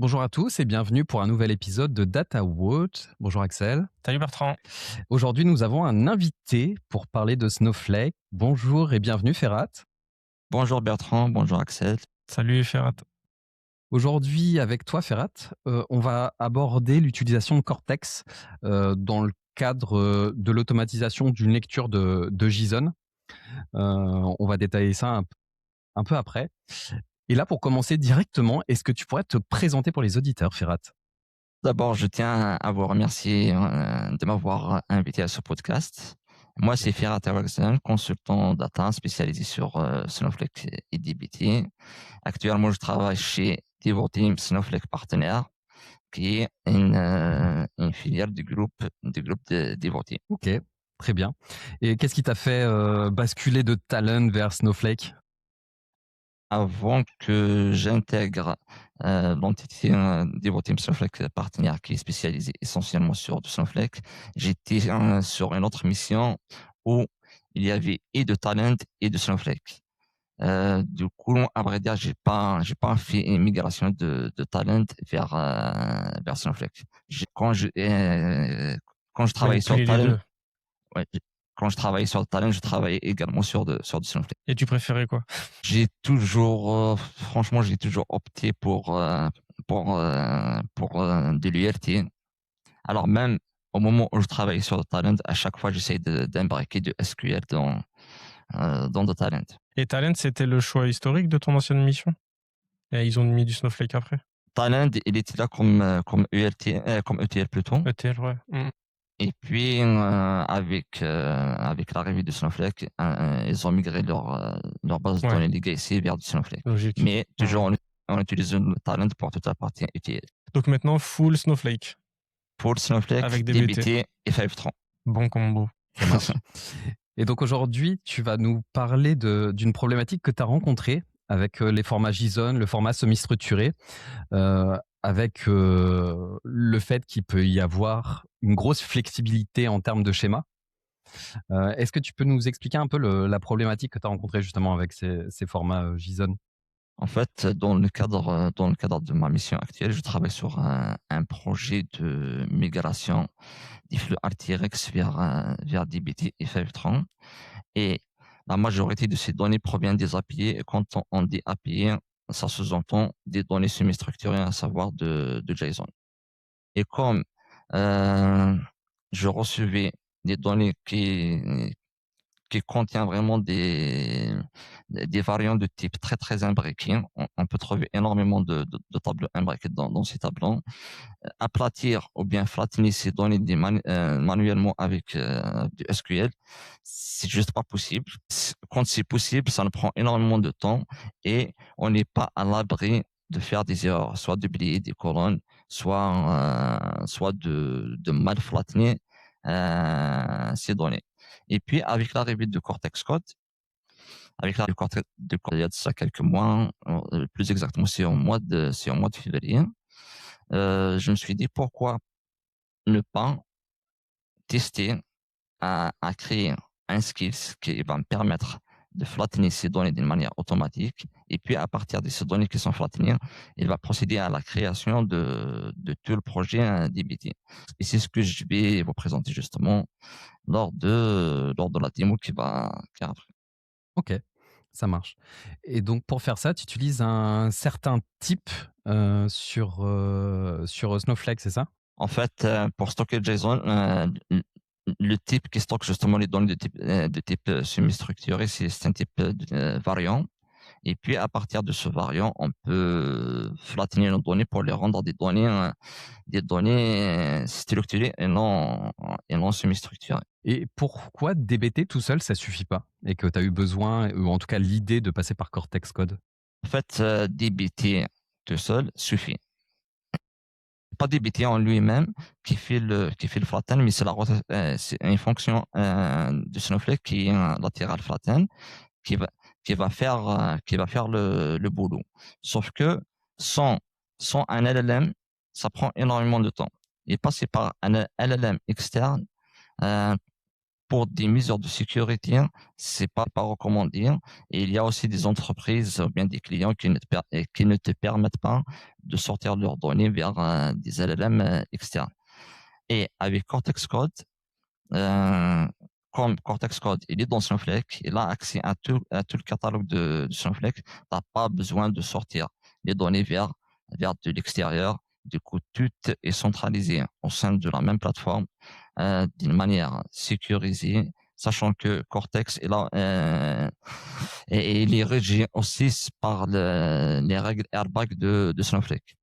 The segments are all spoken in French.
Bonjour à tous et bienvenue pour un nouvel épisode de Data Watch. Bonjour Axel. Salut Bertrand. Aujourd'hui, nous avons un invité pour parler de Snowflake. Bonjour et bienvenue Ferrat. Bonjour Bertrand, bonjour Axel. Salut Ferrat. Aujourd'hui, avec toi Ferrat, on va aborder l'utilisation de Cortex dans le cadre de l'automatisation d'une lecture de JSON. On va détailler ça un peu après. Et là, pour commencer directement, est-ce que tu pourrais te présenter pour les auditeurs, Ferrat? D'abord, je tiens à vous remercier de m'avoir invité à ce podcast. Moi, c'est Ferhat Awaksan, consultant data spécialisé sur Snowflake et dbt. Actuellement, je travaille chez Devoteam Snowflake Partenaire, qui est une filiale du groupe de Devoteam. Ok, très bien. Et qu'est-ce qui t'a fait basculer de Talent vers Snowflake? Avant que j'intègre l'entité Devoteam Snowflake Partenaire, qui est spécialisée essentiellement sur du Snowflake, j'étais sur une autre mission où il y avait et de Talent et de Snowflake. Du coup, à vrai dire, j'ai pas fait une migration de Talent vers Snowflake. Quand je travaillais sur Manipuler les Talent, deux. ouais, quand je travaillais sur Talent, je travaillais également sur du Snowflake. Et tu préférais quoi? Franchement, j'ai toujours opté pour de l'ULT. Alors même au moment où je travaille sur le talent, à chaque fois, j'essaie d'embarquer de SQL dans le talent. Et Talent, c'était le choix historique de ton ancienne mission? Et ils ont mis du Snowflake après? Talent, il était là comme ULT, comme ETL plutôt. ETL, ouais. Et puis avec l'arrivée de Snowflake, ils ont migré leur base de Ouais, données legacy vers du Snowflake. logique. Mais toujours Ouais. on utilise le talent pour toute la partie ETL. Donc maintenant, full Snowflake Pour Snowflake, avec DBT. dbt et Fivetran. Bon combo. Ça marche. Et donc aujourd'hui, tu vas nous parler d'une problématique que tu as rencontrée avec les formats JSON, le format semi-structuré, avec le fait qu'il peut y avoir une grosse flexibilité en termes de schéma. Est-ce que tu peux nous expliquer un peu la problématique que tu as rencontrée justement avec ces formats JSON? En fait, dans le cadre de ma mission actuelle, je travaille sur un projet de migration des flux RTRX vers dbt et Fivetran. Et la majorité de ces données provient des API. Et quand on dit API, ça sous-entend des données semi-structurées, à savoir de JSON. Et comme euh, je recevais des données qui contient vraiment des variants de type très très imbriqués. On peut trouver énormément de tableaux imbriqués dans ces tableaux. Aplatir ou bien flattener ces données manuellement avec du SQL, c'est juste pas possible. Quand c'est possible, ça nous prend énormément de temps et on n'est pas à l'abri de faire des erreurs, soit d'oublier des colonnes, soit de mal flattener ces données. Et puis, avec l'arrivée de Cortex Code, avec l'arrivée de Cortex, il y a de ça quelques mois, plus exactement, c'est au mois de février, je me suis dit pourquoi ne pas tester à créer un skills qui va me permettre de flattener ces données d'une manière automatique. Et puis, à partir de ces données qui sont flattenées, il va procéder à la création de tout le projet DBT. Et c'est ce que je vais vous présenter justement lors de la démo qui arrive. Ok, ça marche. Et donc pour faire ça, tu utilises un certain type sur Snowflake, c'est ça? En fait, pour stocker JSON, le type qui stocke justement les données de type semi-structuré, c'est un type variant. Et puis, à partir de ce variant, on peut flattener nos données pour les rendre des données structurées et non semi-structurées. Et pourquoi DBT tout seul, ça suffit pas? Et que tu as eu besoin, ou en tout cas l'idée de passer par Cortex Code? En fait, dbt tout seul suffit. Pas dbt en lui-même qui fait le flatten, mais c'est une fonction de Snowflake qui est un lateral flatten qui va qui va faire le boulot. Sauf que sans sans un LLM, ça prend énormément de temps. Et passer par un LLM externe, euh, pour des mesures de sécurité, c'est pas recommandé. Et il y a aussi des entreprises ou bien des clients qui ne te permettent pas de sortir leurs données vers des LLM externes. Et avec Cortex Code, comme Cortex Code, il est dans Snowflake, il a accès à tout le catalogue de Snowflake. Tu n'as pas besoin de sortir les données vers de l'extérieur. Du coup, tout est centralisé au sein de la même plateforme d'une manière sécurisée, sachant que Cortex est là et il est régi aussi par les règles airbag de Snowflake.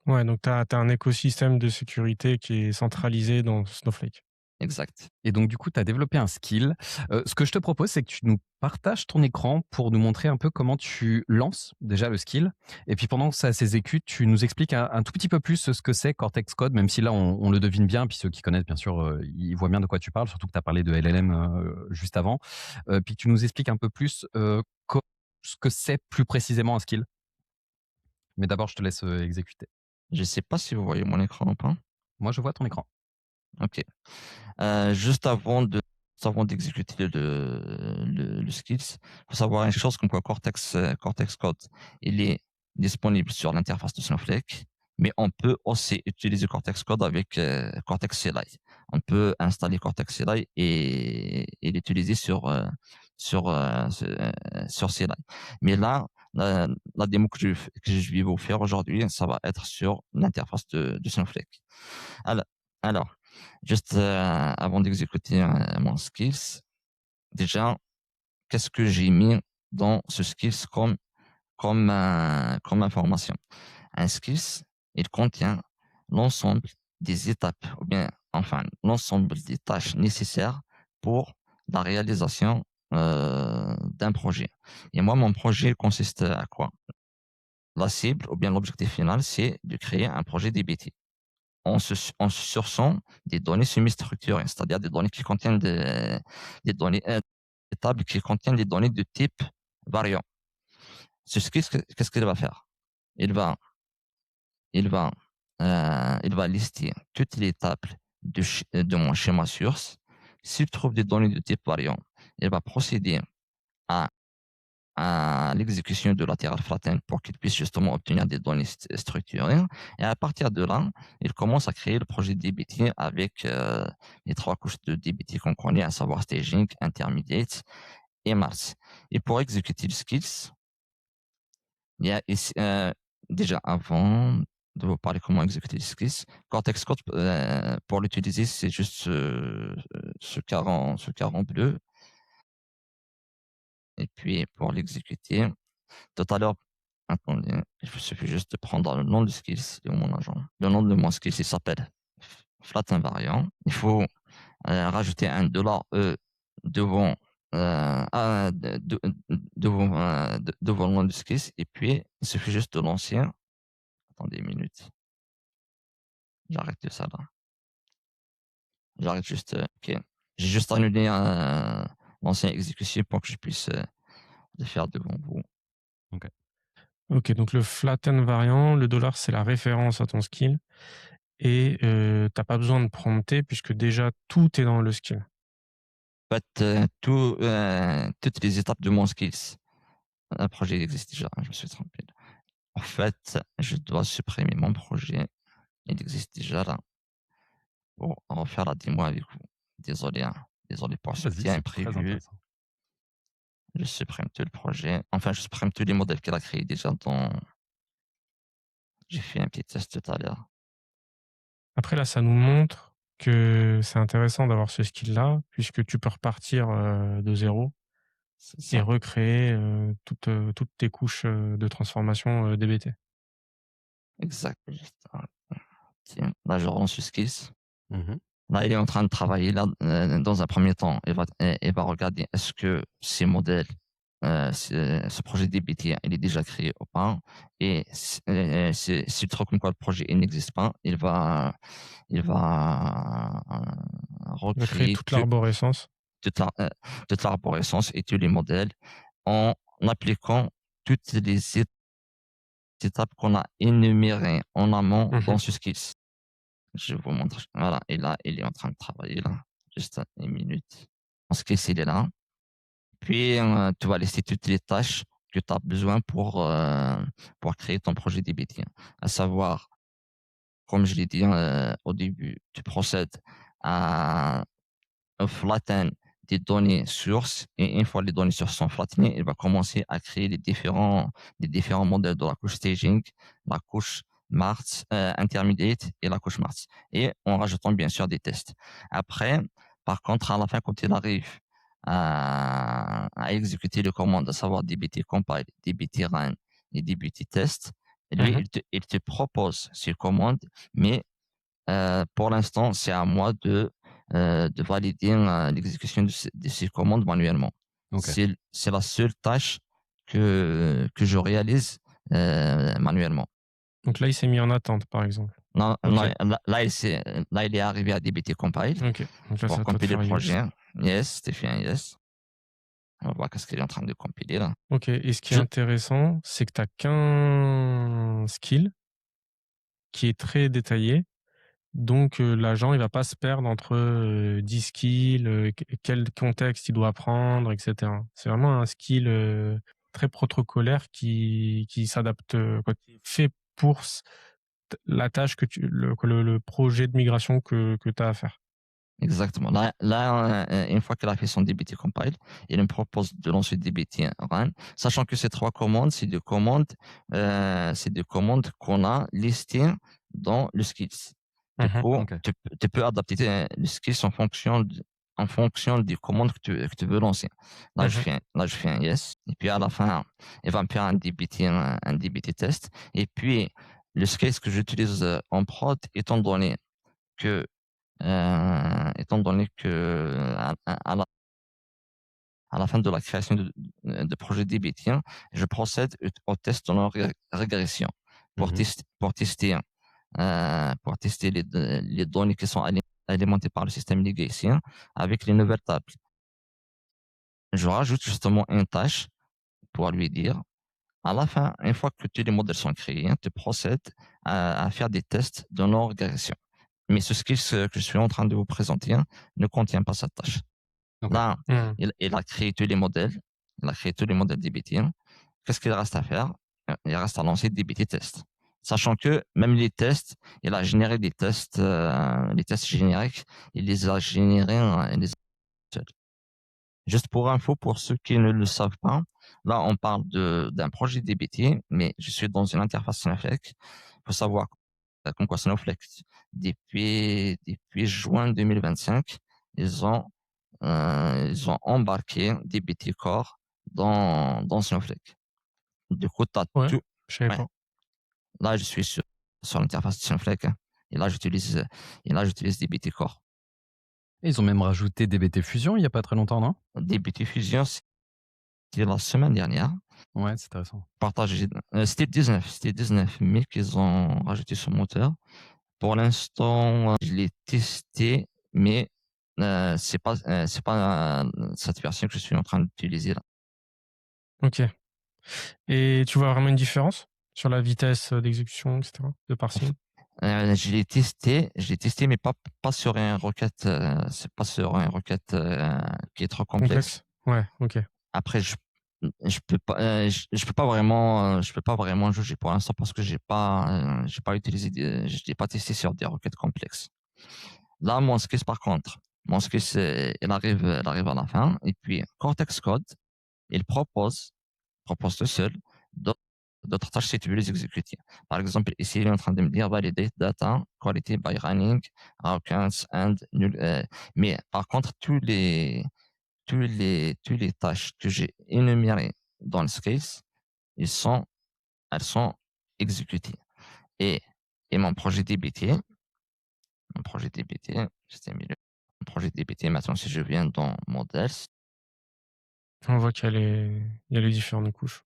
Ouais, donc tu as un écosystème de sécurité qui est centralisé dans Snowflake. Exact. Et donc, du coup, tu as développé un skill. Ce que je te propose, c'est que tu nous partages ton écran pour nous montrer un peu comment tu lances déjà le skill. Et puis, pendant que ça s'exécute, tu nous expliques un tout petit peu plus ce que c'est Cortex Code, même si là, on le devine bien. Puis ceux qui connaissent, bien sûr, ils voient bien de quoi tu parles, surtout que tu as parlé de LLM juste avant. Puis tu nous expliques un peu plus ce que c'est plus précisément un skill. Mais d'abord, je te laisse exécuter. Je sais pas si vous voyez mon écran ou pas. Moi, je vois ton écran. Ok. Juste avant d'exécuter le skills, faut savoir une chose comme quoi Cortex Code, il est disponible sur l'interface de Snowflake, mais on peut aussi utiliser Cortex Code avec Cortex CLI. On peut installer Cortex CLI et l'utiliser sur CLI. Mais là, la démo que je vais vous faire aujourd'hui, ça va être sur l'interface de Snowflake. Alors, juste avant d'exécuter mon skills, déjà, qu'est-ce que j'ai mis dans ce skills comme information? Un skills, il contient l'ensemble des étapes, ou bien, enfin, l'ensemble des tâches nécessaires pour la réalisation d'un projet. Et moi, mon projet consiste à quoi? La cible, ou bien l'objectif final, c'est de créer un projet DBT. On se surson des données semi-structurées, c'est-à-dire des données qui contiennent des données, des tables qui contiennent des données de type variant. Qu'est-ce qu'il va faire? Il va, il va, il va lister toutes les tables de mon schéma source. S'il trouve des données de type variant, il va procéder à l'exécution de lateral flatten pour qu'il puisse justement obtenir des données structurées. Et à partir de là, il commence à créer le projet DBT avec les 3 couches de DBT qu'on connaît, à savoir staging, intermediate et Mars. Et pour exécuter le skills, il y a ici, déjà avant de vous parler comment exécuter le skills, Cortex Code, pour l'utiliser, c'est juste ce caron bleu. Et puis pour l'exécuter, tout à l'heure, attendez, il suffit juste de prendre le nom de skills de mon agent. Le nom de mon skills, il s'appelle flat invariant. Il faut rajouter un $E devant devant le nom de skills et puis il suffit juste de lancer. Attendez une minute. J'arrête de ça là. J'arrête juste. Ok. J'ai juste annulé l'ancien exécution pour que je puisse le faire devant vous. Ok, donc le flatten variant, le $, c'est la référence à ton skill. Et t'as pas besoin de prompter puisque déjà tout est dans le skill. En fait, toutes les étapes de mon skills. Un projet existe déjà, je me suis trompé. En fait, je dois supprimer mon projet. Il existe déjà là. Pour refaire la démo avec vous. Désolé, hein. Désolé pour ce Vas-y, petit c'est très imprévu. intéressant. Je supprime tout le projet. Enfin, je supprime tous les modèles qu'elle a créés déjà dans. J'ai fait un petit test tout à l'heure. Après, là, ça nous montre que c'est intéressant d'avoir ce skill-là, puisque tu peux repartir de zéro C'est et ça. recréer toutes tes couches de transformation DBT. Exact. Tiens, là, je relance le skills. Mhm. Là, il est en train de travailler. Là, dans un premier temps, il va regarder est-ce que ces modèles, ce projet DBT, il est déjà créé ou pas. Et s'il trouve comme quoi le projet il n'existe pas, il va Recréer recréer toute l'arborescence. toute l'arborescence et tous les modèles en appliquant toutes les étapes qu'on a énumérées en amont dans ce skills. Je vous montre. Voilà. Et là, il est en train de travailler là. juste une minute. Mon skills, il est là. Puis, tu vas lister toutes les tâches que tu as besoin pour créer ton projet DBT. À savoir, comme je l'ai dit au début, tu procèdes à flatten des données sources et une fois les données sources sont flattenées, il va commencer à créer les différents modèles de la couche staging, la couche Mars, intermediate et la couche Mars. Et en rajoutant bien sûr des tests. Après, par contre, à la fin, quand il arrive à exécuter les commandes, à savoir dbt compile, dbt run et dbt test, lui, Mmh. il te propose ces commandes, mais pour l'instant, c'est à moi de valider l'exécution de ces commandes manuellement. Ok. C'est la seule tâche que je réalise manuellement. Donc là, il s'est mis en attente, par exemple. Non, OK. là, il est arrivé à dbt compile OK. Donc là, c'est pour à toi de compiler le faire yes. projet. Yes, c'était fait un yes. On va voir qu'est-ce qu'il est en train de compiler là. OK, et ce qui est Je- intéressant, c'est que tu as qu'un skill qui est très détaillé. Donc l'agent, il va pas se perdre entre, 10 skills, quel contexte il doit apprendre et cetera. C'est vraiment un skill, très protocolaire qui s'adapte, quoi, qui est fait pour la tâche que le projet de migration que tu as à faire. Exactement. Là, une fois qu'il a fait son dbt compile, il me propose de lancer dbt run, sachant que ces trois commandes, c'est des commandes qu'on a listées dans le skills. Du Mmh. coup, Ok. tu peux adapter le skills en fonction des commandes que tu veux lancer. Là, je Mmh. fais un, là, je fais un yes. Et puis à la fin, il va me faire un dbt test. Et puis, le skills que j'utilise en prod, étant donné que à la fin de la création de projet DBT, je procède au test en régression pour Mhm. tester les données qui sont alimentées par le système legacy avec les nouvelles tables. Je rajoute justement une tâche pour lui dire, à la fin, une fois que tous les modèles sont créés, tu procèdes à faire des tests de non-régression. Mais ce que je suis en train de vous présenter ne contient pas cette tâche. Ok. Là, Mmh. il a créé tous les modèles. Il a créé tous les modèles DBT. Qu'est-ce qu'il reste à faire? Il reste à lancer DBT test. Sachant que même les tests, il a généré des tests, les tests génériques, il les a générés, il les a seuls. Juste pour info, pour ceux qui ne le savent pas, là, on parle d'un projet DBT, mais je suis dans une interface Snowflake. Il faut savoir comme quoi Snowflake, depuis juin 2025, ils ont, ils ont embarqué DBT Core dans Snowflake. Du coup, tu as Ouais, tout. je savais Ouais. pas. Là, je suis sur l'interface Snowflake et là, j'utilise DBT Core. Et ils ont même rajouté DBT Fusion il y a pas très longtemps, non? DBT Fusion, c'était la semaine dernière. Ouais, c'est intéressant. C'était 19 mai qu'ils ont rajouté ce moteur. Pour l'instant, je l'ai testé, mais c'est pas cette version que je suis en train d'utiliser là. OK, et tu vois vraiment une différence sur la vitesse, d'exécution et cetera, de parsing? Je l'ai testé, mais pas sur une requête, c'est pas sur une requête qui est trop complexe. Complexe? Ouais, OK. Après, je peux pas vraiment juger pour l'instant parce que j'ai pas utilisé, je l'ai pas testé sur des requêtes complexes. Là, mon skills, il arrive à la fin. Et puis, Cortex Code, il propose tout seul d'autres tâches si tu veux les exécuter. Par exemple, ici, il est en train de me dire validate data quality by running Hawkins and null. Mais par contre, tous les tâches que j'ai énumérées dans le skills, elles sont exécutées. Et, et mon projet DBT, c'était mis mon projet DBT, maintenant, si je viens dans Models, On voit qu'il y a les différentes couches.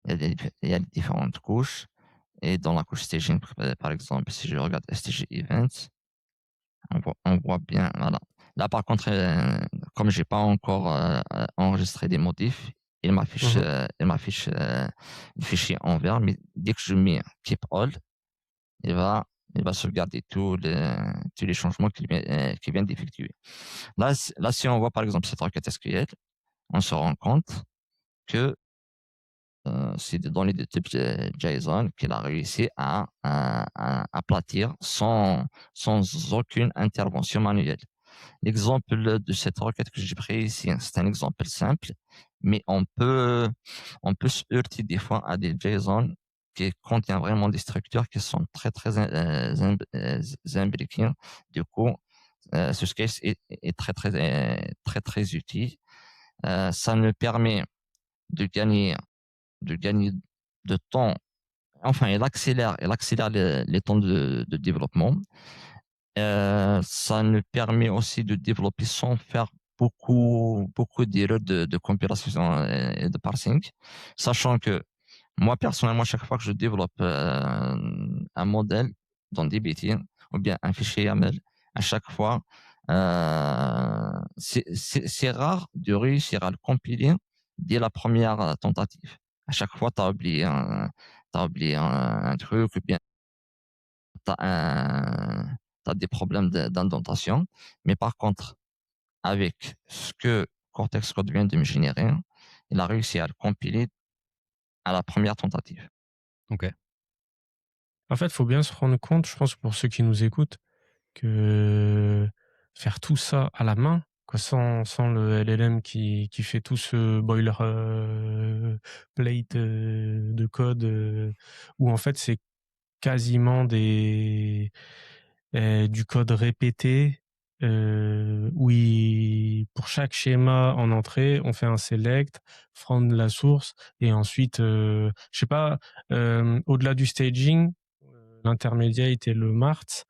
il y a les différentes couches. Et dans la couche staging, par exemple, si je regarde STG Events, on voit bien, voilà. Là, par contre, comme j'ai pas encore enregistré des modifs, il m'affiche, Mmh. le fichier en vert, mais dès que je mets Keep All, il va il va sauvegarder tous les changements qu'il vient d'effectuer. Là, si on voit par exemple cette requête SQL, on se rend compte que c'est dans les types JSON qu'il a réussi à aplatir sans aucune intervention manuelle. L'exemple de cette requête que j'ai pris ici, c'est un exemple simple, mais on peut se heurter des fois à des JSON qui contiennent vraiment des structures qui sont très, très imbriquées. Du coup, ce case est très, très, très, très utile. Ça nous permet de gagner, de gagner de temps. Enfin, elle accélère les temps de développement. Ça nous permet aussi de développer sans faire beaucoup d'erreurs de compilation et de parsing, sachant que moi, personnellement, chaque fois que je développe un modèle dans DBT ou bien un fichier YAML, à chaque fois, c'est rare de réussir à le compiler dès la première tentative. À chaque fois, t'as oublié un truc, ou bien t'as des problèmes d'indentation. Mais par contre, avec ce que Cortex Code vient de me générer, il a réussi à le compiler à la première tentative. Ok. En fait, il faut bien se rendre compte, je pense, pour ceux qui nous écoutent, que faire tout ça à la main, quoi, sans le LLM qui fait tout ce boilerplate de code, où en fait c'est quasiment du code répété, où pour chaque schéma en entrée, on fait un select, from la source, et ensuite, je sais pas, au-delà du staging, l'intermédiate et le mart,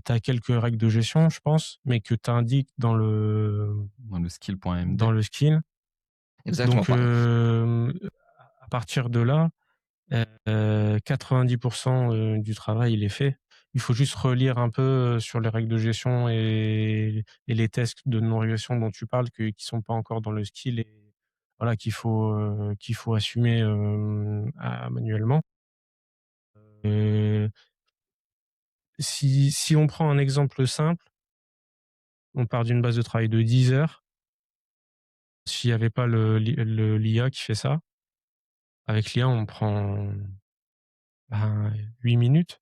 tu as quelques règles de gestion, je pense, mais que tu indiques dans le skill.md. skill. Exactement. Donc, à partir de là, 90% du travail, il est fait. Il faut juste relire un peu sur les règles de gestion et les tests de non-régression dont tu parles, qui sont pas encore dans le skill, et voilà, qu'il faut assumer manuellement. Si on prend un exemple simple, on part d'une base de travail de 10 heures. S'il n'y avait pas l'IA qui fait ça, avec l'IA, on prend 8 minutes,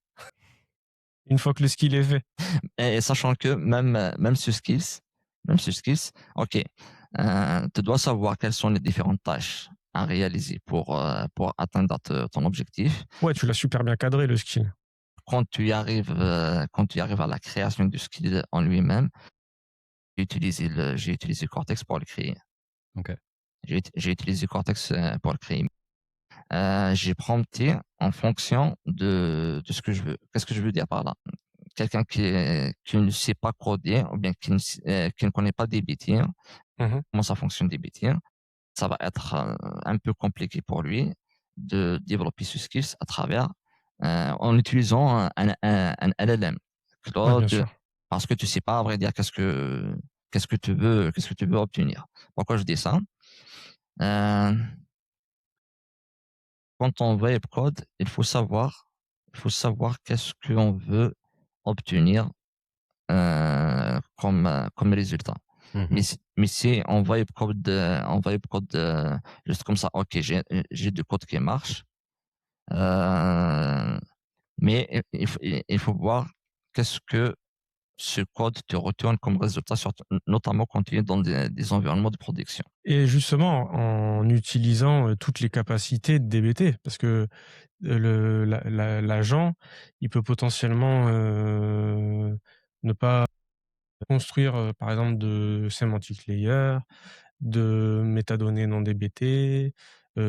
une fois que le skill est fait. Et sachant que même sur Skills, ok, tu dois savoir quelles sont les différentes tâches à réaliser pour atteindre ton objectif. Ouais, tu l'as super bien cadré, le skill. Quand tu arrives à la création du skill en lui-même, j'ai utilisé Cortex pour le créer. Ok. J'ai utilisé Cortex pour le créer. J'ai prompté en fonction de ce que je veux. Qu'est-ce que je veux dire par là? Quelqu'un qui ne sait pas coder, ou bien qui ne connaît pas DBT, comment ça fonctionne DBT, ça va être un peu compliqué pour lui de développer ce skills à travers en utilisant un LLM. Ouais, bien Claude, sûr. parce que tu sais pas à vrai dire qu'est-ce que tu veux obtenir. Pourquoi je dis ça? Euh, Quand on web code, il faut savoir qu'est-ce qu'on veut obtenir comme résultat. Mais si on va code juste comme ça, ok, j'ai du code qui marche, mais il faut voir qu'est-ce que ce code te retourne comme résultat, notamment quand tu es dans des environnements de production. Et justement, en utilisant toutes les capacités de DBT, parce que l'agent, il peut potentiellement ne pas construire, par exemple, de semantic layer, de métadonnées non DBT,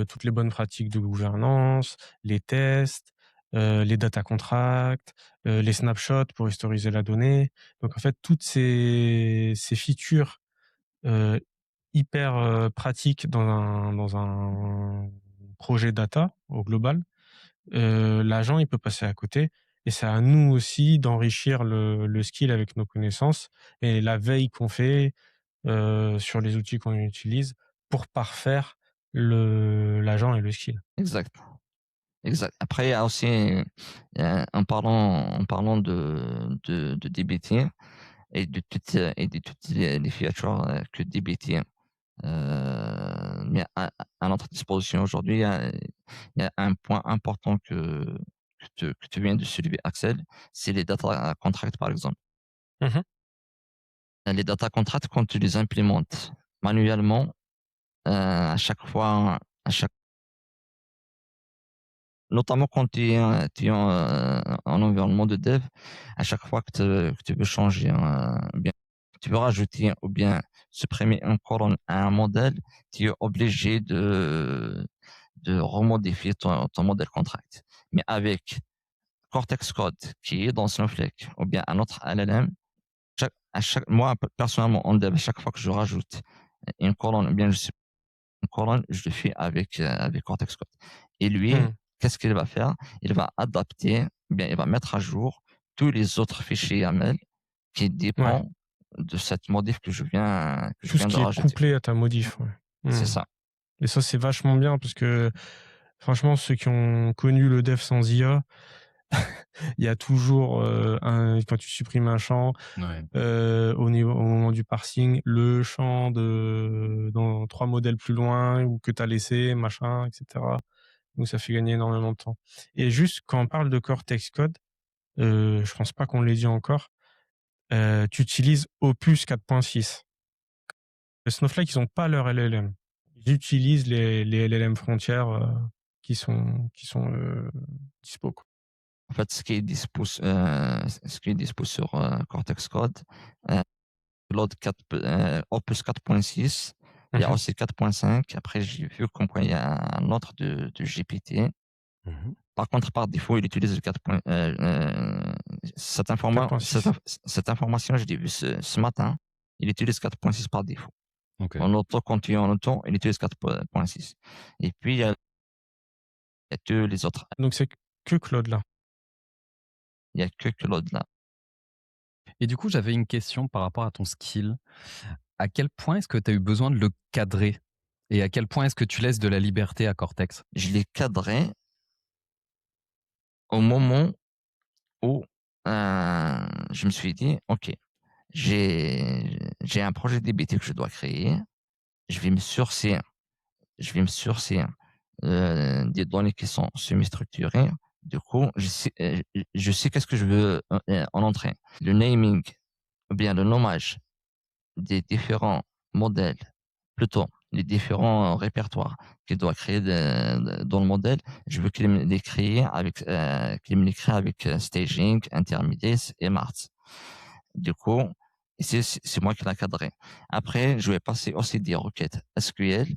toutes les bonnes pratiques de gouvernance, les tests, les data contracts, les snapshots pour historiser la donnée. Donc en fait, toutes ces features euh, hyper pratiques dans un projet data au global, l'agent, il peut passer à côté. Et c'est à nous aussi d'enrichir le skill avec nos connaissances et la veille qu'on fait sur les outils qu'on utilise pour parfaire l'agent et le skill. Exact. Exact. Après, il y a aussi, en parlant de DBT et de toutes les features que DBT met à notre disposition aujourd'hui, il y a un point important que tu viens de soulever, Axel, c'est les data contracts, par exemple. Mmh. Les data contracts, quand tu les implémentes manuellement, à chaque fois, à chaque notamment quand tu es en environnement de dev, à chaque fois que tu veux changer, ou bien tu veux rajouter ou bien supprimer une colonne à un modèle, tu es obligé de remodifier ton modèle contract. Mais avec Cortex Code qui est dans Snowflake ou bien un autre LLM, moi personnellement en dev, à chaque fois que je rajoute une colonne ou bien une colonne, je le fais avec Cortex Code. Et lui, Mmh. qu'est-ce qu'il va faire? Il va adapter, bien, il va mettre à jour tous les autres fichiers YAML qui Ouais. dépendent de cette modif que je Tout ce viens de qui est rajouter. couplé à ta modif, ouais. C'est Mmh. ça. Et ça, c'est vachement bien parce que franchement, ceux qui ont connu le dev sans IA, il y a toujours, quand tu supprimes un champ, Ouais. au moment du parsing, le champ dans 3 modèles plus loin ou que tu as laissé, machin, et cetera. Donc ça fait gagner énormément de temps. Et juste quand on parle de Cortex Code, je pense pas qu'on l'ait dit encore, tu utilises Opus 4.6. Snowflake, ils ont pas leur LLM. Ils utilisent les LLM frontières, qui sont dispo, quoi. En fait, ce qui est dispo sur Cortex Code, Claude 4, Opus 4.6, il y a Mmh. aussi 4.5. Après, j'ai vu comme quoi il y a un autre de GPT. Mmh. Par contre, par défaut, il utilise le 4. .6. Cette information, je l'ai vue ce matin. Il utilise 4.6 par défaut. OK. En auto, quand tu es en auto, il utilise 4.6. Et puis, il y a que les autres. Donc c'est que Claude là. Il y a que Claude là. Et du coup, j'avais une question par rapport à ton skill. À quel point est-ce que tu as eu besoin de le cadrer? Et à quel point est-ce que tu laisses de la liberté à Cortex? Je l'ai cadré au moment où je me suis dit, OK, j'ai un projet DBT que je dois créer. Je vais me sourcer, des données qui sont semi-structurées. Du coup, je sais qu'est-ce que je veux en entrée. Le naming, ou bien le nommage des différents modèles, plutôt les différents répertoires qu'il doit créer dans le modèle, je veux qu'il me les crée avec staging, intermediates et marts. Du coup, c'est moi qui l'a cadré. Après, je vais passer aussi des requêtes SQL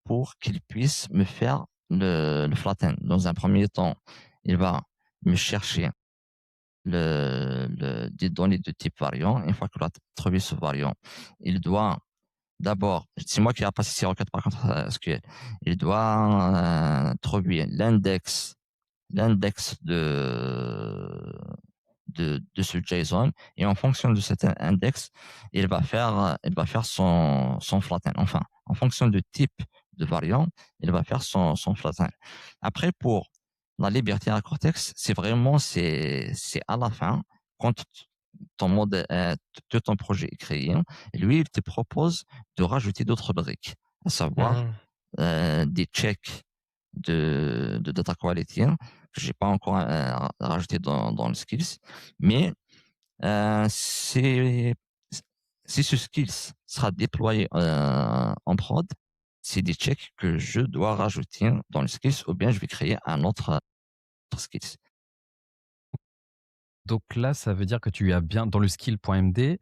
pour qu'il puisse me faire le flatten. Dans un premier temps, il va me chercher des données de type variant. Une fois qu'il a trouvé ce variant, il doit d'abord, c'est moi qui ai passé ces requêtes par contre SQL, il doit trouver l'index de ce JSON et en fonction de cet index, il va faire son flatten. Enfin, en fonction du type de variant, il va faire son flatten. Après, pour la liberté à Cortex, c'est à la fin, quand ton modèle, tout ton projet est créé, et lui, il te propose de rajouter d'autres briques, à savoir Mmh. des checks de data quality que j'ai pas encore rajouté dans le skills, mais c'est si ce skills sera déployé en prod, c'est des checks que je dois rajouter dans le skills ou bien je vais créer un autre skills. Donc là, ça veut dire que tu lui as bien, dans le skill.md,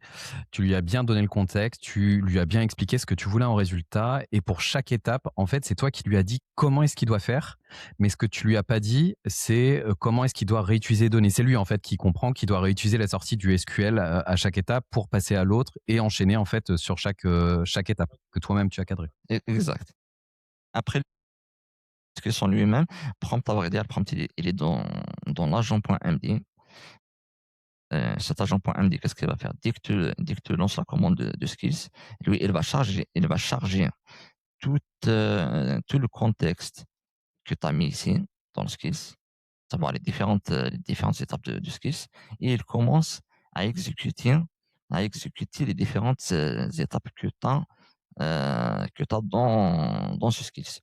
tu lui as bien donné le contexte, tu lui as bien expliqué ce que tu voulais en résultat. Et pour chaque étape, en fait, c'est toi qui lui as dit comment est-ce qu'il doit faire. Mais ce que tu lui as pas dit, c'est comment est-ce qu'il doit réutiliser les données. C'est lui, en fait, qui comprend qu'il doit réutiliser la sortie du SQL à chaque étape pour passer à l'autre et enchaîner, en fait, sur chaque étape que toi-même tu as cadré. Exact. Après, ce que sont lui-même, prompt avoir prompt, il est dans l'agent.md. Cet agent.md, qu'est-ce qu'il va faire? Dès que tu lances la commande de skills, lui, il va charger tout le contexte que tu as mis ici. dans le skills, savoir les différentes étapes du skills, et il commence à exécuter, les différentes étapes que tu dans ce skills.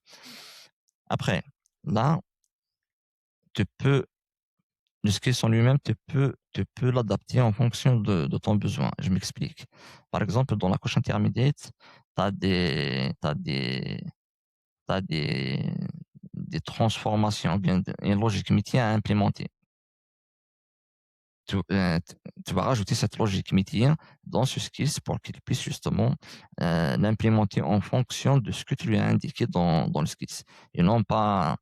Après, là, tu peux, le skills en lui-même, tu peux l'adapter en fonction de ton besoin. Je m'explique. Par exemple, dans la couche intermédiate, tu as t'as des transformations, bien une logique métier à implémenter. Tu vas rajouter cette logique métier dans ce skills pour qu'il puisse justement l'implémenter en fonction de ce que tu lui as indiqué dans le skills, et non pas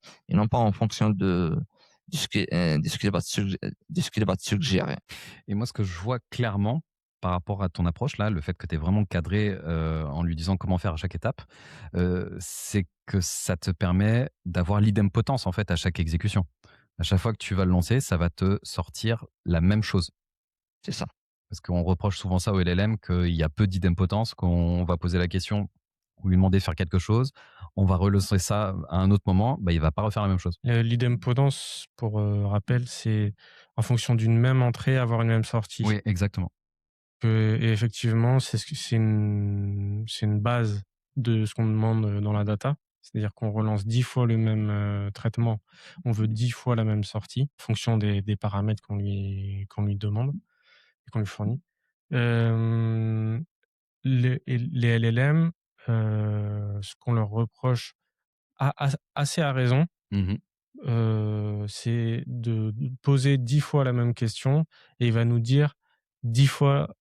en fonction de ce qu'il va te suggérer. Et moi, ce que je vois clairement par rapport à ton approche là, le fait que tu es vraiment cadré, en lui disant comment faire à chaque étape, c'est que ça te permet d'avoir l'idempotence, en fait, à chaque exécution. À chaque fois que tu vas le lancer, ça va te sortir la même chose. C'est ça. Parce qu'on reproche souvent ça au LLM, qu'il y a peu d'idempotence, qu'on va poser la question ou lui demander de faire quelque chose, on va relancer ça à un autre moment, bah, il va pas refaire la même chose. L'idempotence, pour rappel, c'est en fonction d'une même entrée, avoir une même sortie. Oui, exactement. Et effectivement, c'est une base de ce qu'on demande dans la data. C'est-à-dire qu'on relance 10 fois le même traitement. On veut 10 fois la même sortie, en fonction des paramètres qu'on lui demande et qu'on lui fournit. Euh, les LLM, ce qu'on leur reproche assez à raison, Mmh. c'est de poser 10 fois la même question et il va nous dire 10 fois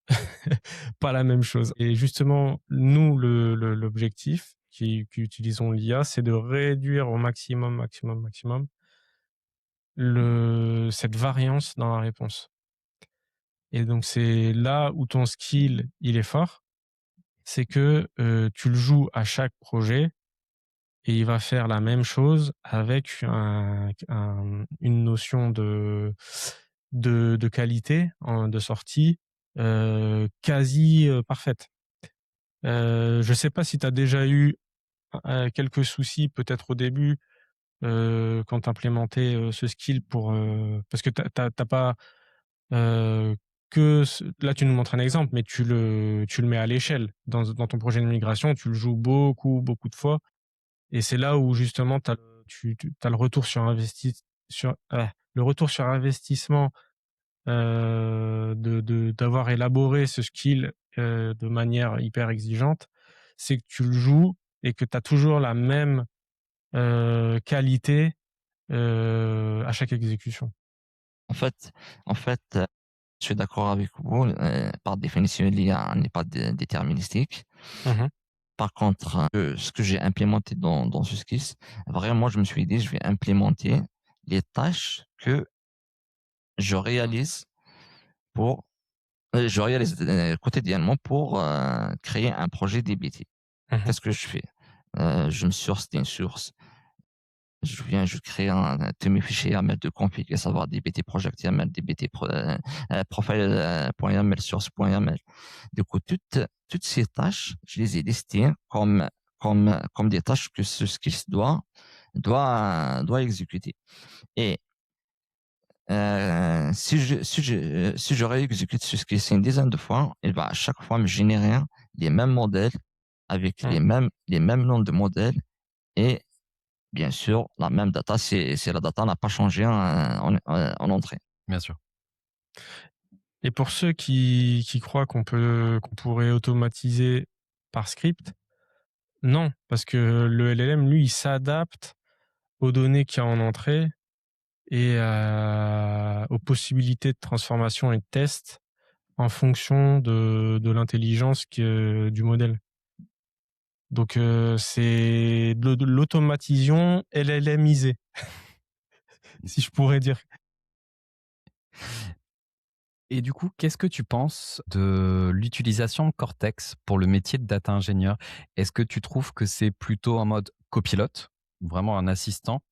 pas la même chose. Et justement, nous, l'objectif qui utilisons l'IA, c'est de réduire au maximum, maximum, maximum cette variance dans la réponse. Et donc, c'est là où ton skill, il est fort, c'est que tu le joues à chaque projet et il va faire la même chose avec une notion de qualité de sortie quasi parfaite. Je sais pas si tu as déjà eu quelques soucis peut-être au début quand tu implémentais ce skill parce que t'as pas là tu nous montres un exemple, mais tu le mets à l'échelle dans ton projet de migration, tu le joues beaucoup beaucoup de fois. Et c'est là où justement tu as le retour sur le retour sur investissement, d'avoir élaboré ce skill, de manière hyper exigeante. C'est que tu le joues et que tu as toujours la même, qualité, à chaque exécution. En fait, je suis d'accord avec vous. Par définition, l'IA n'est pas déterministique. Mmh. Par contre, ce que j'ai implémenté dans ce skills, vraiment, je me suis dit, je vais implémenter les tâches que je réalise pour, je réalise quotidiennement pour créer un projet DBT. Mmh. Qu'est-ce que je fais? Je me source d'une source. Je crée tous mes fichiers YAML de config, à savoir dbt project YAML, dbt profile.yaml, source.yaml. Du coup, toutes ces tâches, je les ai listées comme des tâches que ce skills doit exécuter. Et si je réexécute ce skills une dizaine de fois, il va à chaque fois me générer les mêmes modèles avec Mmh. les mêmes noms de modèles, et bien sûr, la même data, si la data n'a pas changé en entrée. Bien sûr. Et pour ceux qui croient qu'on pourrait automatiser par script, non, parce que le LLM, lui, il s'adapte aux données qu'il y a en entrée et aux possibilités de transformation et de test en fonction de l'intelligence du modèle. Donc c'est de l'automatisation LLMisée, si je pourrais dire. Et du coup, qu'est-ce que tu penses de l'utilisation de Cortex pour le métier de data ingénieur? Est-ce que tu trouves que c'est plutôt en mode copilote, vraiment un assistant,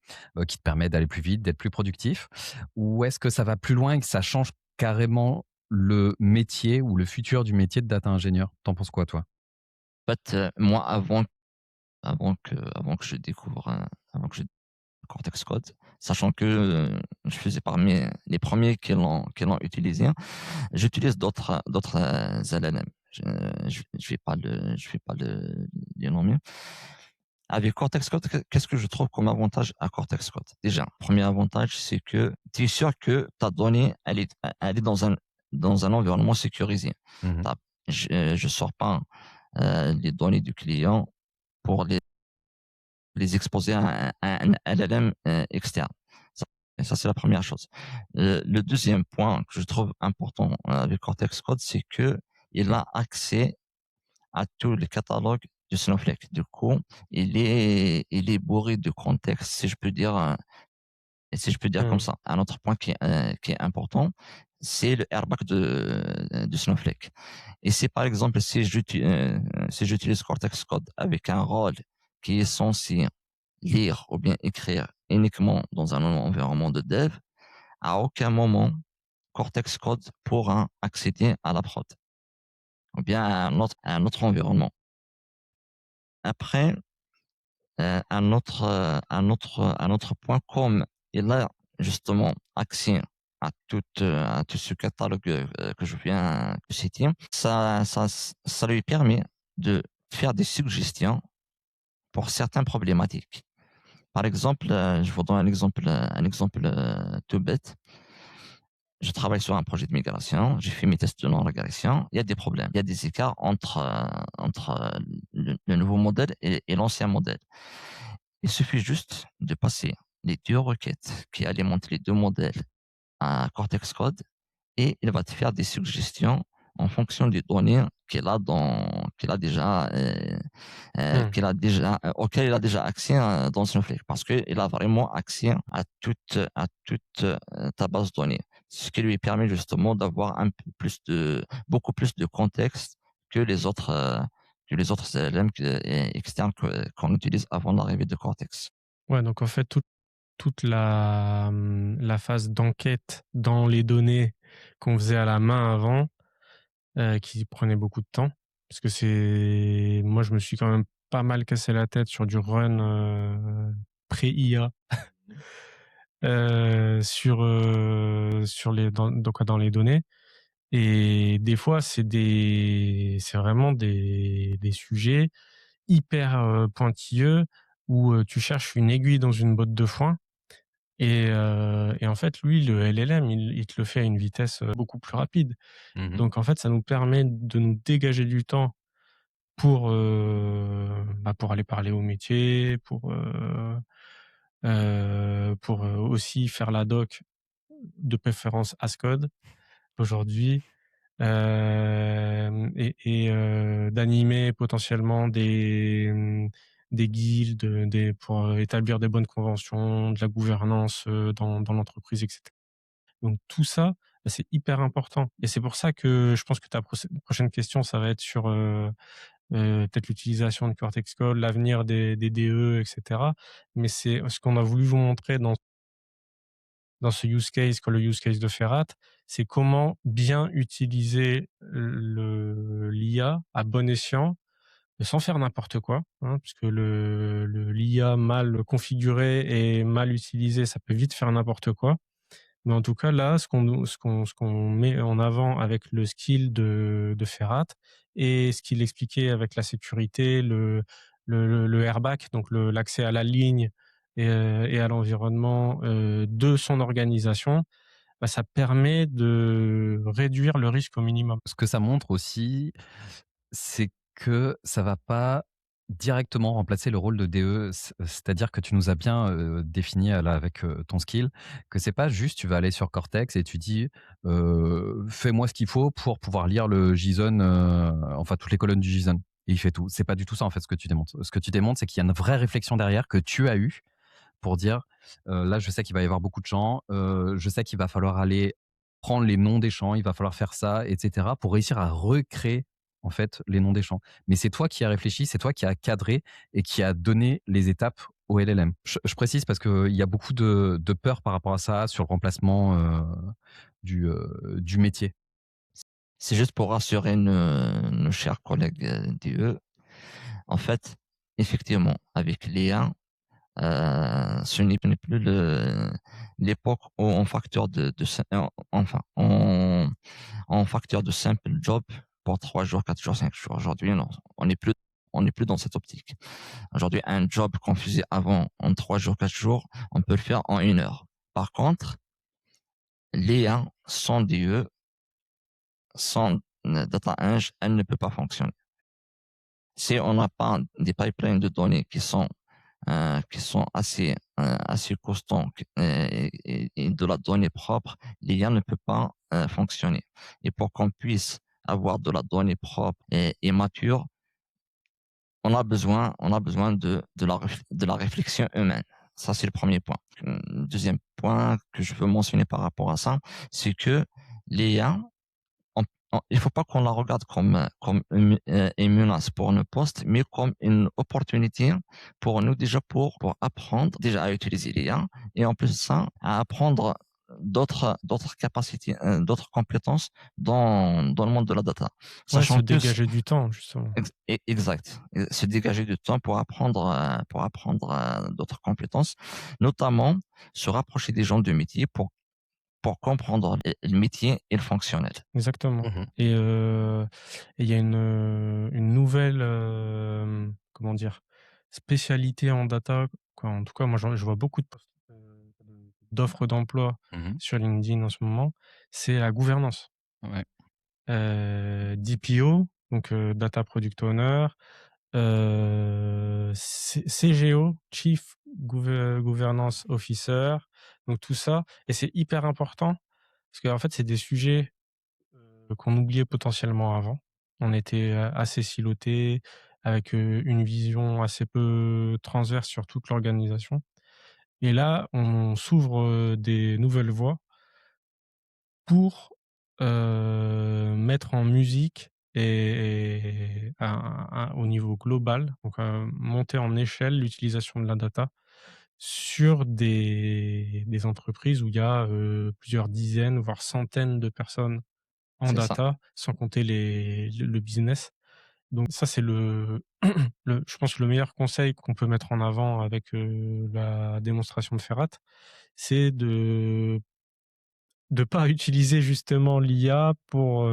qui te permet d'aller plus vite, d'être plus productif? Ou est-ce que ça va plus loin et que ça change carrément le métier ou le futur du métier de data ingénieur? Tu en penses quoi, toi? En fait, moi, avant que je découvre Cortex Code, sachant que je faisais parmi les premiers qui l'ont utilisé. J'utilise d'autres LLM. Je vais pas les nommer. Avec Cortex Code, qu'est-ce que je trouve comme avantage à Cortex Code? Déjà, premier avantage, c'est que tu es sûr que ta donnée, elle est dans un environnement sécurisé. Mmh. Je sors pas les données du client pour les exposer à un LLM externe. Ça, et ça, c'est la première chose. Le deuxième point que je trouve important avec Cortex Code, c'est que il a accès à tous les catalogues de Snowflake. Du coup, il est bourré de contexte, si je peux dire, et si je peux dire comme Mmh. ça. Un autre point qui est important, c'est le airbag de Snowflake. Et si par exemple, si j'utilise Cortex Code avec un rôle qui est censé lire ou bien écrire uniquement dans un environnement de dev, à aucun moment Cortex Code pourra accéder à la prod ou bien à un autre environnement. Après, un autre point, comme il a justement accès à tout ce catalogue que je viens de citer, ça lui permet de faire des suggestions pour certaines problématiques. Par exemple, je vous donne un exemple tout bête. Je travaille sur un projet de migration, j'ai fait mes tests de non-régression, il y a des problèmes, il y a des écarts entre le nouveau modèle et l'ancien modèle. Il suffit juste de passer les deux requêtes qui alimentent les deux modèles à Cortex Code et il va te faire des suggestions en fonction des données Mmh. auxquelles il a déjà accès dans Snowflake parce qu'il a vraiment accès à toute ta base de données. Ce qui lui permet justement d'avoir beaucoup plus de contexte que les autres LLM externes qu'on utilise avant l'arrivée de Cortex. Ouais, donc en fait, toute la phase d'enquête dans les données qu'on faisait à la main avant, qui prenait beaucoup de temps, parce que moi, je me suis quand même pas mal cassé la tête sur du run, pré-IA, sur dans les données. Et des fois, c'est vraiment des sujets hyper, pointilleux où, tu cherches une aiguille dans une botte de foin et en fait, lui, le LLM, il te le fait à une vitesse, beaucoup plus rapide. Mmh. Donc en fait, ça nous permet de nous dégager du temps pour, pour aller parler au métier, pour, aussi faire la doc, de préférence Ascode aujourd'hui. D'animer potentiellement des guildes, pour, établir des bonnes conventions, de la gouvernance, dans l'entreprise et cetera. Donc tout ça, bah, c'est hyper important et c'est pour ça que je pense que ta prochaine question, ça va être sur, peut-être l'utilisation de Cortex Code, l'avenir des DE et cetera. Mais c'est ce qu'on a voulu vous montrer dans ce use case, le use case de Ferrat, c'est comment bien utiliser l'IA à bon escient, sans faire n'importe quoi, hein, puisque l'IA mal configurée et mal utilisée, ça peut vite faire n'importe quoi. Mais en tout cas, là, ce qu'on met en avant avec le skill de Ferrat et ce qu'il expliquait avec la sécurité, le airbag, donc l'accès à la ligne et à l'environnement, de son organisation, bah, ça permet de réduire le risque au minimum. Ce que ça montre aussi, c'est que ça va pas directement remplacer le rôle de DE. C'est-à-dire que tu nous as bien, défini là avec, ton skill, que c'est pas juste tu vas aller sur Cortex et tu dis, «Fais-moi ce qu'il faut pour pouvoir lire le JSON, enfin toutes les colonnes du JSON» et il fait tout. C'est pas du tout ça en fait ce que tu démontres. Ce que tu démontres, c'est qu'il y a une vraie réflexion derrière que tu as eue pour dire, là je sais qu'il va y avoir beaucoup de champs, je sais qu'il va falloir aller prendre les noms des champs, il va falloir faire ça et cetera pour réussir à recréer en fait les noms des champs. Mais c'est toi qui as réfléchi, c'est toi qui as cadré et qui a donné les étapes au LLM. Je précise parce qu'il y a beaucoup de peur par rapport à ça sur le remplacement, du métier. C'est juste pour rassurer nos chers collègues DE. En fait, effectivement, avec l'IA, Ce n'est plus l'époque où on facture enfin, on facture de simples jobs pour 3 jours, 4 jours, 5 jours. Aujourd'hui, non, on n'est plus dans cette optique. Aujourd'hui, un job qu'on faisait avant en 3 jours, 4 jours, on peut le faire en 1 heure. Par contre, l'IA, sans DE, sans data eng, elle ne peut pas fonctionner. Si on n'a pas des pipelines de données qui sont assez costauds et de la donnée propre, l'IA ne peut pas fonctionner. Et pour qu'on puisse avoir de la donnée propre et mature, on a besoin de la réflexion humaine. Ça, c'est le premier point. Deuxième point que je veux mentionner par rapport à ça, c'est que l'IA, il faut pas qu'on la regarde comme une menace pour nos postes, mais comme une opportunité pour nous déjà pour apprendre déjà à utiliser l'IA et en plus de ça, à apprendre d'autres capacités, d'autres compétences dans le monde de la data. Ouais, se Sachant que dégager du temps, justement. exact, se dégager du temps pour apprendre d'autres compétences, notamment se rapprocher des gens du métier pour comprendre le métier et le fonctionnel. Exactement. Mmh. Et il y a une nouvelle, comment dire? Spécialité en data, quoi. En tout cas, moi, je vois beaucoup de posts, d'offres d'emploi Mmh. sur LinkedIn en ce moment, c'est la gouvernance. Ouais. DPO, donc Data Product Owner, CGO, Chief Governance Officer, donc tout ça et c'est hyper important parce qu'en fait, c'est des sujets, qu'on oubliait potentiellement avant. On était, assez silotés avec, une vision assez peu transverse sur toute l'organisation et là, on s'ouvre, des nouvelles voies pour, mettre en musique et au niveau global, donc monter en échelle l'utilisation de la data sur des entreprises où il y a, plusieurs dizaines, voire centaines de personnes en C'est ça. data, sans compter le business. Donc ça, c'est je pense le meilleur conseil qu'on peut mettre en avant avec, la démonstration de Ferrat, c'est de pas utiliser justement l'IA pour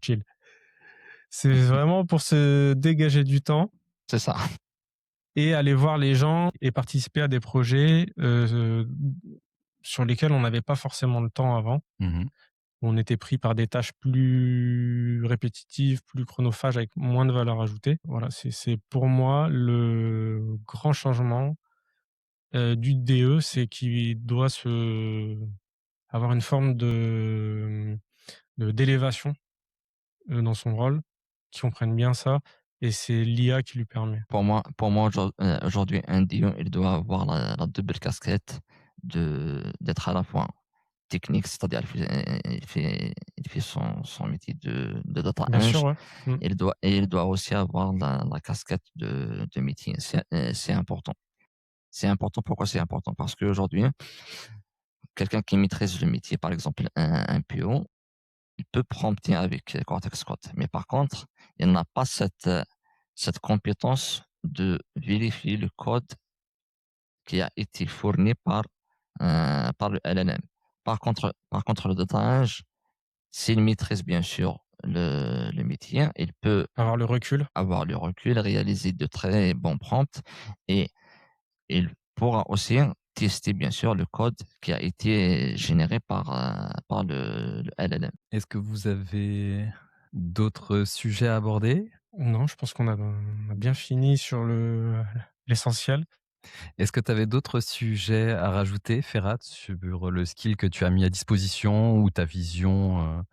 chill. C'est vraiment pour se dégager du temps C'est ça. et aller voir les gens et participer à des projets, sur lesquels on n'avait pas forcément le temps avant. Mmh. On était pris par des tâches plus répétitives, plus chronophages, avec moins de valeur ajoutée. Voilà, c'est pour moi le grand changement, du DE, c'est qu'il doit avoir une forme d'élévation, dans son rôle, qui comprenne bien ça et c'est l'IA qui lui permet. Pour moi aujourd'hui, un DIO, il doit avoir la double casquette d'être à la fois technique, c'est-à-dire il fait son métier de data Bien eng, sûr, ouais. Mmh. il doit aussi avoir la casquette de métier. C'est important. C'est important. Pourquoi c'est important? Parce qu'aujourd'hui, quelqu'un qui maîtrise le métier, par exemple un PO, il peut prompter avec Cortex Code. Mais par contre, il n'a pas cette compétence de vérifier le code qui a été fourni par le LLM. Par contre, le data eng, s'il maîtrise bien sûr le métier, il peut Avoir le recul. avoir le recul, réaliser de très bons prompts et il pourra aussi tester bien sûr le code qui a été généré par le LLM. Est-ce que vous avez d'autres sujets à aborder? Non, je pense qu'on a bien fini sur l'essentiel. Est-ce que tu avais d'autres sujets à rajouter, Ferhat, sur le skill que tu as mis à disposition ou ta vision,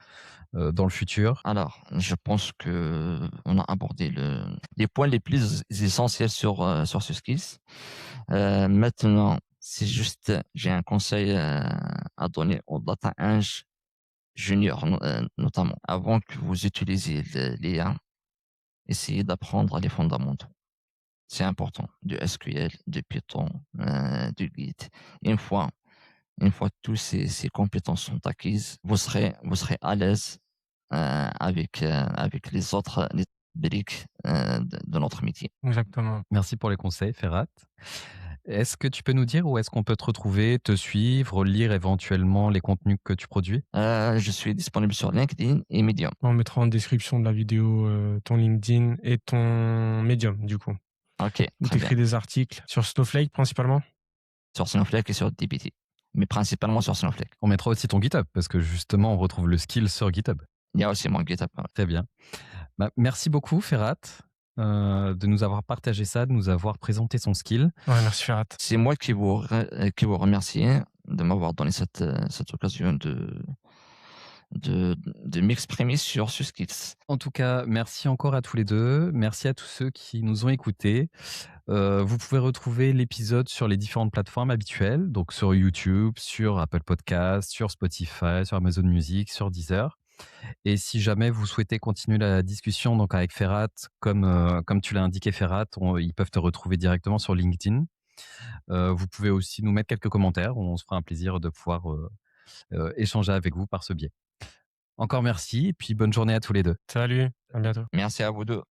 dans le futur? Alors, je pense que on a abordé les points les plus essentiels sur ce skills. Maintenant, c'est juste, j'ai un conseil à donner aux data eng juniors, notamment. Avant que vous utilisiez l'IA, essayez d'apprendre les fondamentaux. C'est important. Du SQL, du Python, du Git. Une fois, une fois tous ces compétences sont acquises, vous serez à l'aise avec les briques de notre métier. Exactement. Merci pour les conseils, Ferhat. Est-ce que tu peux nous dire où est-ce qu'on peut te retrouver, te suivre, lire éventuellement les contenus que tu produis? Je suis disponible sur LinkedIn et Medium. On mettra en description de la vidéo ton LinkedIn et ton Medium, du coup, OK, où très tu bien. écris des articles sur Snowflake principalement. Sur Snowflake et sur dbt, mais principalement sur Snowflake. On mettra aussi ton GitHub parce que justement, on retrouve le skill sur GitHub. Il y a aussi mon GitHub. Ouais. Très bien. Bah, merci beaucoup, Ferhat, de nous avoir partagé ça, de nous avoir présenté son skill. Ouais, merci Ferhat. C'est moi qui vous remercie de m'avoir donné cette occasion de m'exprimer sur ce skills. En tout cas, merci encore à tous les deux. Merci à tous ceux qui nous ont écoutés. Vous pouvez retrouver l'épisode sur les différentes plateformes habituelles, donc sur YouTube, sur Apple Podcasts, sur Spotify, sur Amazon Music, sur Deezer. Et si jamais vous souhaitez continuer la discussion donc avec Ferhat, comme tu l'as indiqué Ferhat, ils peuvent te retrouver directement sur LinkedIn. Vous pouvez aussi nous mettre quelques commentaires, on se fera un plaisir de pouvoir échanger avec vous par ce biais. Encore merci et puis bonne journée à tous les deux. Salut, à bientôt. Merci à vous deux.